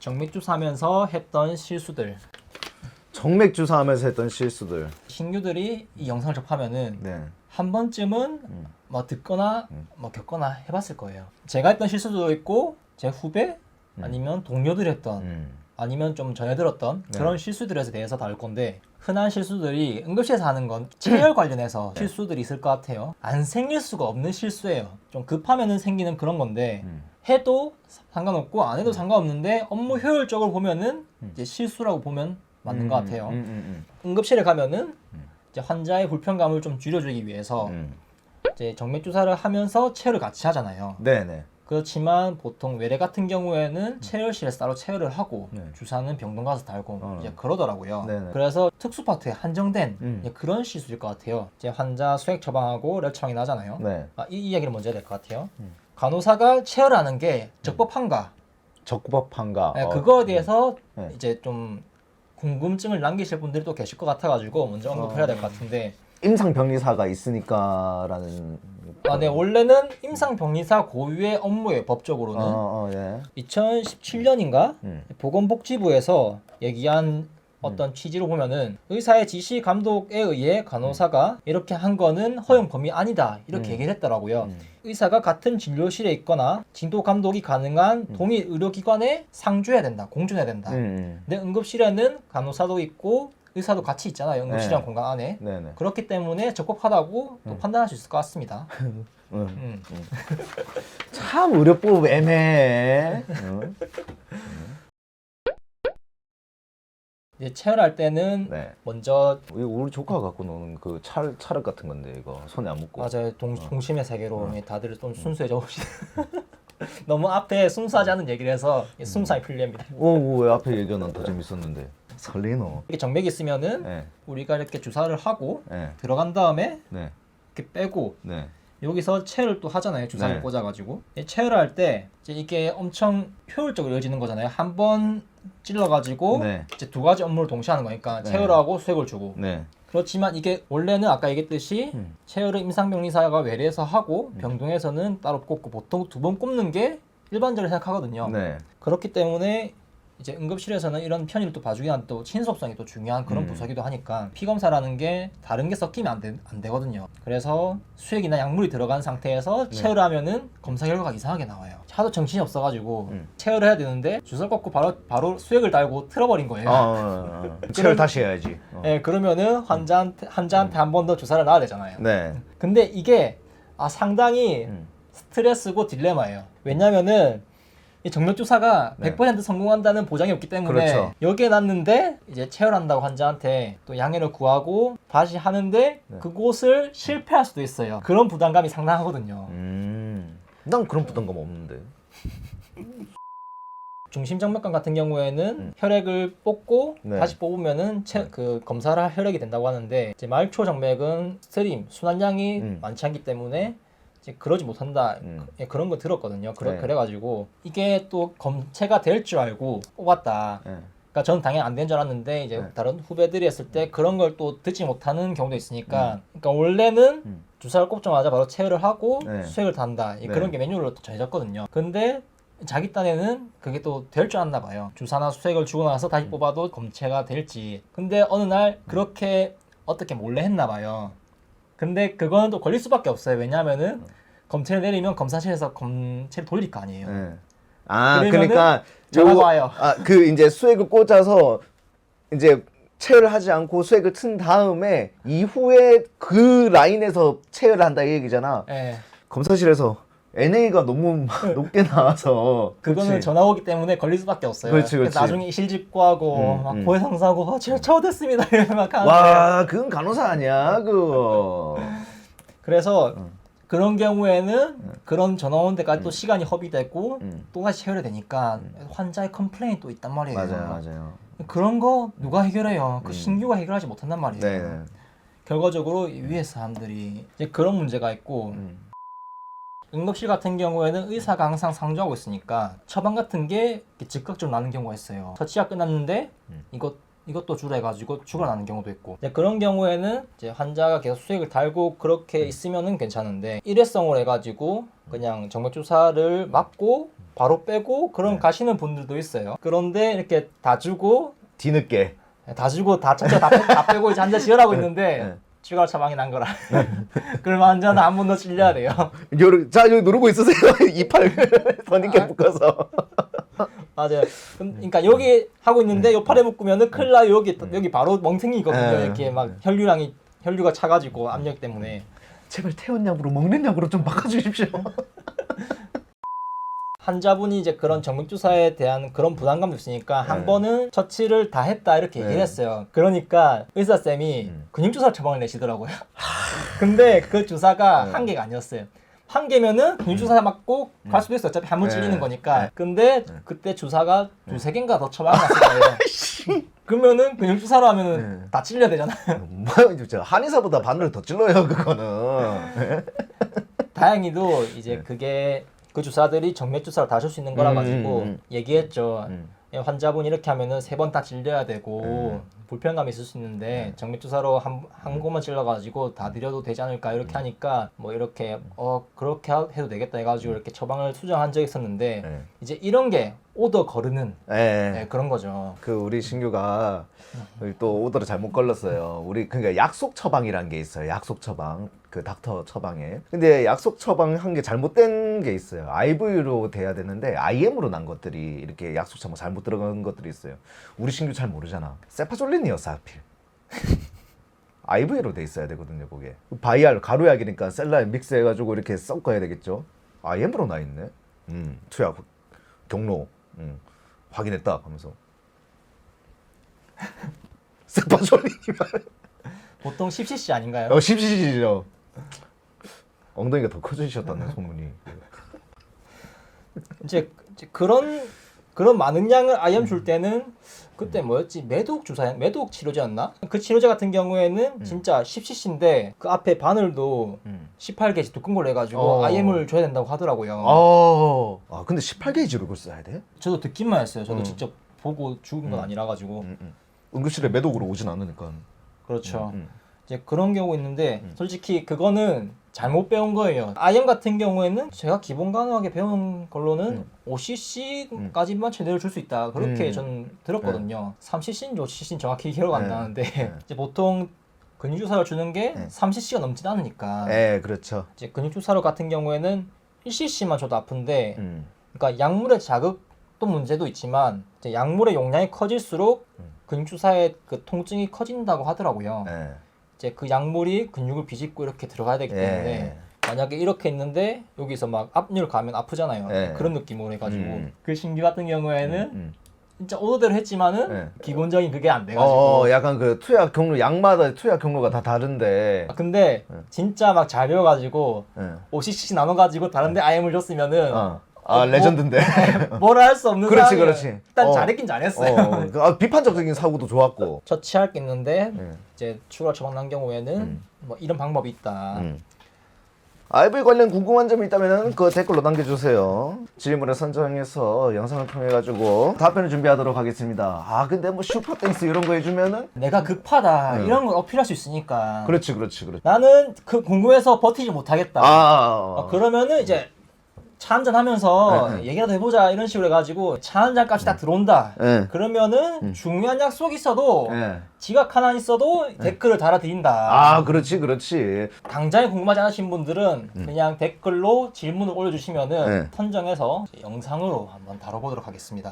정맥 주사하면서 했던 실수들. 정맥 주사하면서 했던 실수들. 신규들이 이 영상을 접하면은 네. 한 번쯤은 뭐 듣거나 뭐 겪거나 해봤을 거예요. 제가 했던 실수도 있고 제 후배 아니면 동료들이 했던 아니면 좀 전에 들었던 그런 실수들에 대해서 다룰 건데, 흔한 실수들이 응급실에서 하는 건 체열 관련해서 실수들이 있을 것 같아요. 안 생길 수가 없는 실수예요. 좀 급하면은 생기는 그런 건데 해도 상관없고 안 해도 상관없는데 업무 효율적으로 보면은 이제 실수라고 보면 맞는 것 같아요. 응급실에 가면은 이제 환자의 불편감을 좀 줄여주기 위해서 이제 정맥 주사를 하면서 체열을 같이 하잖아요. 네네. 그렇지만 보통 외래 같은 경우에는 체열실에서 따로 체열을 하고 주사는 병동 가서 달고 이제 그러더라고요. 네네. 그래서 특수 파트에 한정된 이제 그런 실수일 것 같아요. 이제 환자 수액 처방하고 랩 처방이 나잖아요. 네. 이 이야기를 먼저 해야 될 것 같아요. 간호사가 체열을 하는 게 적법한가? 적법한가? 그거에 대해서 네. 이제 좀 궁금증을 남기실 분들이 또 계실 것 같아가지고 먼저 언급해야 될 것 같은데, 임상병리사가 있으니까라는. 네, 원래는 임상병리사 고유의 업무예요. 법적으로는. 예. 2017년인가 보건복지부에서 얘기한 어떤 취지로 보면은 의사의 지시 감독에 의해 간호사가 이렇게 한 거는 허용 범위 아니다, 이렇게 얘기를 했더라고요. 의사가 같은 진료실에 있거나 진도 감독이 가능한 동일 의료기관에 상주해야 된다, 공존해야 된다. 근데 응급실에는 간호사도 있고 의사도 같이 있잖아요, 응급실이란 네. 공간 안에. 네네. 그렇기 때문에 적법하다고 또 판단할 수 있을 것 같습니다. 참 의료법 애매해. 이제 체열할 때는 네. 먼저 이거 우리 조카가 갖고 노는 그 찰흙 같은 건데 이거 손에 안 묻고. 맞아요, 동심의 세계로 다들 좀 순수해져 봅시다. 너무 앞에 순수하지 않은 얘기를 해서 순수하게 풀립니다. 왜 앞에 얘기는 더 재밌었는데. 설리노. 이렇게 정맥이 있으면은 네. 우리가 이렇게 주사를 하고 네. 들어간 다음에 네. 이렇게 빼고 네. 여기서 체열을 또 하잖아요, 주사를 네. 꽂아가지고. 체열을 할 때 이게 엄청 효율적으로 이루어지는 거잖아요. 한 번 찔러가지고 네. 이제 두 가지 업무를 동시에 하는 거니까 네. 체열하고 수액을 주고. 네. 그렇지만 이게 원래는 아까 얘기했듯이 체열을 임상병리사가 외래에서 하고 병동에서는 따로 꽂고 보통 두 번 꼽는 게 일반적으로 생각하거든요. 네. 그렇기 때문에 이제 응급실에서는 이런 편의를 또 봐주기 위한 또 친속성이 또 중요한 그런 부서기도 하니까 피검사라는 게 다른 게 섞이면 안 되거든요. 그래서 수액이나 약물이 들어간 상태에서 체열을 하면은 검사 결과가 이상하게 나와요. 하도 정신이 없어가지고 체열을 해야 되는데 주사를 꽂고 바로 수액을 달고 틀어버린 거예요. 체열 다시 해야지. 네, 그러면은 환자한테 한 번 더 주사를 놔야 되잖아요. 네. 근데 이게 상당히 스트레스고 딜레마예요. 왜냐면은 이 정맥 주사가 네. 100% 성공한다는 보장이 없기 때문에 그렇죠. 여기에 놨는데 이제 체열한다고 환자한테 또 양해를 구하고 다시 하는데 그곳을 실패할 수도 있어요. 그런 부담감이 상당하거든요. 난 그런 부담감 없는데. 중심정맥관 같은 경우에는 혈액을 뽑고 네. 다시 뽑으면은 그 검사를 할 혈액이 된다고 하는데, 이제 말초정맥은 스트림 순환량이 많지 않기 때문에 이제 그러지 못한다, 그런 거 들었거든요. 네. 그래가지고 이게 또 검체가 될 줄 알고 뽑았다. 네. 그러니까 저는 당연히 안 된 줄 알았는데 이제 다른 후배들이 했을 때 그런 걸 또 듣지 못하는 경우도 있으니까, 그러니까 원래는 주사를 꼽자마자 바로 체열을 하고 네. 수액을 단다, 네. 그런 게 매뉴얼로 또 정해졌거든요. 근데 자기 딴에는 그게 또 될 줄 알았나 봐요. 주사나 수액을 주고 나서 다시 뽑아도 검체가 될지. 근데 어느 날 그렇게 어떻게 몰래 했나 봐요. 근데 그거는 또 걸릴 수밖에 없어요. 왜냐하면은 검체를 내리면 검사실에서 검체를 돌릴 거 아니에요. 네. 그러니까 전화가 와요. 그 이제 수액을 꽂아서 이제 체열을 하지 않고 수액을 튼 다음에 이후에 그 라인에서 체열을 한다 이 얘기잖아. 네. 검사실에서 NA가 너무 높게 나와서. 그거는 그렇지. 전화 오기 때문에 걸릴 수밖에 없어요. 그렇지, 그래서 그렇지. 나중에 실직구하고 막 고해상사하고 제가 처우됐습니다 이러면 막 하는데. 와, 그건 간호사 아니야, 그거. 그래서 그런 경우에는 그런 전화 오는 데까지 또 시간이 허비되고 또 다시 체열이 되니까 환자의 컴플레인이 또 있단 말이에요. 맞아요. 그런 거 누가 해결해요? 그 신규가 해결하지 못한단 말이에요. 네. 결과적으로 이 위에 사람들이 이제 그런 문제가 있고, 응급실 같은 경우에는 의사가 항상 상주하고 있으니까 처방 같은 게 즉각적으로 나는 경우가 있어요. 처치가 끝났는데 이것도 주라 해가지고 주가 나는 경우도 있고, 이제 그런 경우에는 이제 환자가 계속 수액을 달고 그렇게 있으면은 괜찮은데, 일회성으로 해가지고 그냥 정맥 주사를 맞고 바로 빼고 그런 가시는 분들도 있어요. 그런데 이렇게 다 주고 뒤늦게. 다 전체 다 빼고 이제 앉아 지으라고 있는데 추가 처방이 난 거라. 그러면 완전 한 번 더 찔려야 돼요. 자, 여기 누르고 있으세요. 이팔 선인께 묶어서. 맞아요. 그러니까 여기 하고 있는데 요 팔에 묶으면은 큰일 나요. 여기 바로 멍탱이거든요. 이렇게 막 혈류가 차가지고 압력 때문에. 제발 태연 약으로 먹는 약으로 좀 바꿔주십시오. 환자분이 이제 그런 정맥주사에 대한 그런 부담감도 있으니까 한 번은 처치를 다 했다 이렇게 얘기를 했어요. 그러니까 의사쌤이 근육주사 처방을 내시더라고요. 근데 그 주사가 한 개가 아니었어요. 한 개면은 근육주사 맞고 갈 수도 있어요. 어차피 한 번 찔리는 거니까. 근데 그때 주사가 두세 개인가 더 처방했을 거예요. 그러면은 근육주사로 하면은 다 찔려야 되잖아요. 한의사보다 바늘을 더 찔러요, 그거는. 다행히도 이제 그게 그 주사들이 정맥주사로 다 줄 수 있는 거라 가지고 얘기했죠. 환자분 이렇게 하면은 3번 다 찔려야 되고 불편감이 있을 수 있는데 정맥주사로 한 곳만 찔러가지고 다 드려도 되지 않을까 이렇게 하니까 뭐 이렇게 그렇게 해도 되겠다 해가지고 이렇게 처방을 수정한 적이 있었는데 이제 이런 게 오더 거르는 그런 거죠. 그 우리 신규가 또 오더를 잘못 걸렀어요. 우리 그러니까 약속 처방이라는 게 있어요. 약속 처방. 그 닥터 처방에. 근데 약속 처방 한 게 잘못된 게 있어요. IV로 돼야 되는데 IM으로 난 것들이 이렇게 약속 처방 잘못 들어간 것들이 있어요. 우리 신규 잘 모르잖아. 세파졸린이었어 하필. IV로 돼 있어야 되거든요, 그게. 바이알 가루약이니까 셀라인 믹스해가지고 이렇게 섞어야 되겠죠. IM으로 나 있네. 투약 경로 확인했다 하면서. 세파졸린이만. 보통 10cc 아닌가요? 10cc죠. 엉덩이가 더 커지셨다는 소문이. 이제 그런 많은 양을 IM 줄 때는 그때 뭐였지? 매독 치료제였나? 그 치료제 같은 경우에는 진짜 10cc인데 그 앞에 바늘도 18게이지 두꺼운 걸로 해가지고 IM을 줘야 된다고 하더라고요. 근데 18게이지로 그걸 써야 돼? 저도 듣기만 했어요. 저도 직접 보고 죽은 건 아니라 가지고. 응급실에 매독으로 오진 않으니까. 그렇죠. 이제 그런 경우 있는데 솔직히 그거는 잘못 배운 거예요. IM 같은 경우에는 제가 기본 간호하게 배운 걸로는 5cc까지만 최대로 줄 수 있다. 그렇게 저는 들었거든요. 3cc인지 5cc인지 정확히 기억 안 나는데 이제 보통 근육주사를 주는 게 3cc가 넘지 않으니까. 그렇죠. 이제 근육주사로 같은 경우에는 1cc만 줘도 아픈데 그러니까 약물의 자극도 문제도 있지만 이제 약물의 용량이 커질수록 근육주사의 그 통증이 커진다고 하더라고요. 이제 그 약물이 근육을 비집고 이렇게 들어가야 되기 때문에 만약에 이렇게 있는데 여기서 막 압력을 가면 아프잖아요. 그런 느낌으로 해가지고 그 신규 같은 경우에는 진짜 오더대로 했지만은 기본적인 그게 안 돼가지고 약간 그 투약 경로 약마다 투약 경로가 다 다른데 근데 진짜 막 잘 배워가지고 5cc 나눠가지고 다른데 IM을 줬으면은 레전드인데. 뭐라 할 수 없는 그렇지, 상황이에요. 그렇지. 일단 잘했긴 잘했어요. 비판적인 사고도 좋았고. 처치할 게 있는데 이제 추가 처방 난 경우에는 뭐 이런 방법이 있다. IV 관련 궁금한 점이 있다면 그 댓글로 남겨주세요. 질문을 선정해서 영상을 통해 가지고 답변을 준비하도록 하겠습니다. 근데 뭐 슈퍼땡스 이런 거 해주면은 내가 급하다 이런 걸 어필할 수 있으니까. 그렇지. 나는 그 궁금해서 버티지 못하겠다. 그러면은 이제 차 한잔 하면서 얘기라도 해보자 이런 식으로 해가지고 차 한잔 값이 다 들어온다. 그러면은 중요한 약속이 있어도 지각 하나 있어도 댓글을 달아드린다. 그렇지. 당장에 궁금하지 않으신 분들은 그냥 댓글로 질문을 올려주시면은 선정해서 영상으로 한번 다뤄보도록 하겠습니다.